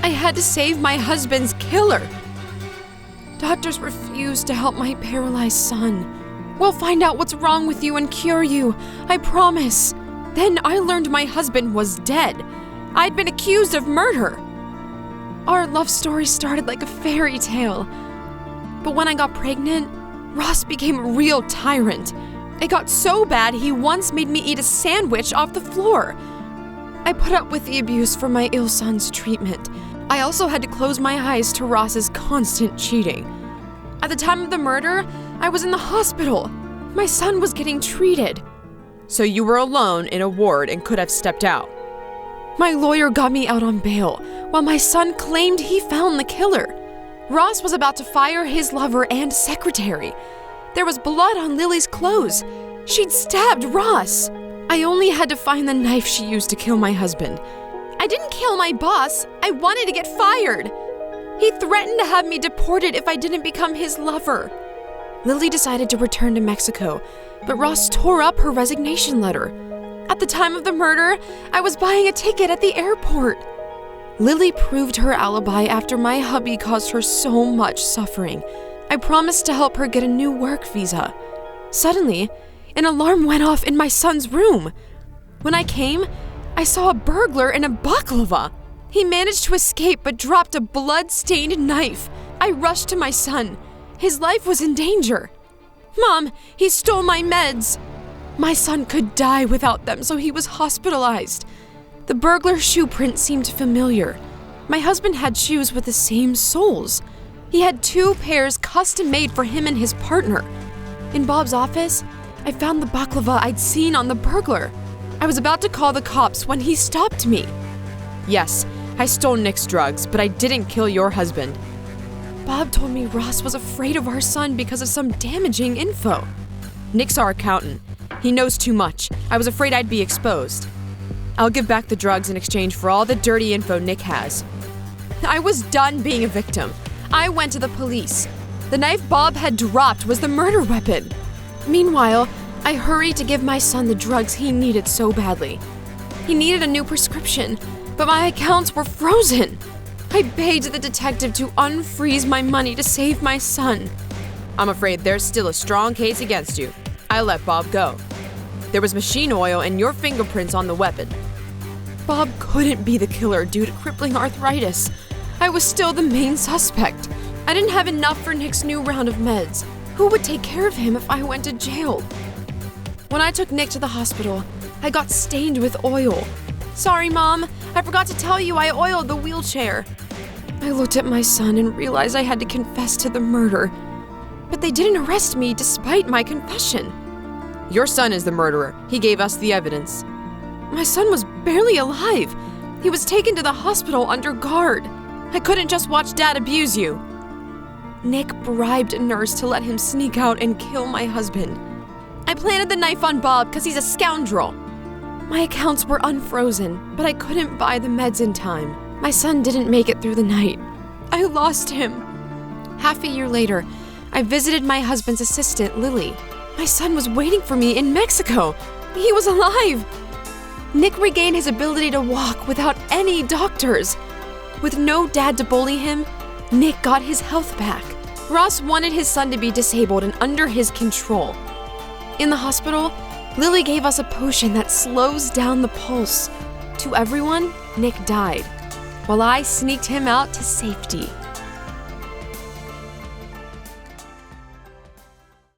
I had to save my husband's killer. Doctors refused to help my paralyzed son. We'll find out what's wrong with you and cure you, I promise. Then I learned my husband was dead. I'd been accused of murder. Our love story started like a fairy tale. But when I got pregnant, Ross became a real tyrant. It got so bad he once made me eat a sandwich off the floor. I put up with the abuse for my ill son's treatment. I also had to close my eyes to Ross's constant cheating. At the time of the murder, I was in the hospital. My son was getting treated. So you were alone in a ward and could have stepped out. My lawyer got me out on bail, while my son claimed he found the killer. Ross was about to fire his lover and secretary. There was blood on Lily's clothes. She'd stabbed Ross. I only had to find the knife she used to kill my husband. I didn't kill my boss. I wanted to get fired. He threatened to have me deported if I didn't become his lover. Lily decided to return to Mexico, but Ross tore up her resignation letter. At the time of the murder, I was buying a ticket at the airport. Lily proved her alibi after my hubby caused her so much suffering. I promised to help her get a new work visa. Suddenly, an alarm went off in my son's room. When I came, I saw a burglar in a baklava. He managed to escape but dropped a blood-stained knife. I rushed to my son. His life was in danger. Mom, he stole my meds. My son could die without them, so he was hospitalized. The burglar's shoe print seemed familiar. My husband had shoes with the same soles. He had 2 pairs custom made for him and his partner. In Bob's office, I found the baklava I'd seen on the burglar. I was about to call the cops when he stopped me. Yes, I stole Nick's drugs, but I didn't kill your husband. Bob told me Ross was afraid of our son because of some damaging info. Nick's our accountant. He knows too much. I was afraid I'd be exposed. I'll give back the drugs in exchange for all the dirty info Nick has. I was done being a victim. I went to the police. The knife Bob had dropped was the murder weapon. Meanwhile, I hurried to give my son the drugs he needed so badly. He needed a new prescription, but my accounts were frozen. I begged the detective to unfreeze my money to save my son. I'm afraid there's still a strong case against you. I let Bob go. There was machine oil and your fingerprints on the weapon. Bob couldn't be the killer due to crippling arthritis. I was still the main suspect. I didn't have enough for Nick's new round of meds. Who would take care of him if I went to jail? When I took Nick to the hospital, I got stained with oil. Sorry, Mom. I forgot to tell you I oiled the wheelchair. I looked at my son and realized I had to confess to the murder. But they didn't arrest me despite my confession. Your son is the murderer. He gave us the evidence. My son was barely alive. He was taken to the hospital under guard. I couldn't just watch Dad abuse you. Nick bribed a nurse to let him sneak out and kill my husband. I planted the knife on Bob because he's a scoundrel. My accounts were unfrozen, but I couldn't buy the meds in time. My son didn't make it through the night. I lost him. Half a year later, I visited my husband's assistant, Lily. My son was waiting for me in Mexico. He was alive. Nick regained his ability to walk without any doctors. With no dad to bully him, Nick got his health back. Ross wanted his son to be disabled and under his control. In the hospital, Lily gave us a potion that slows down the pulse. To everyone, Nick died, while I sneaked him out to safety.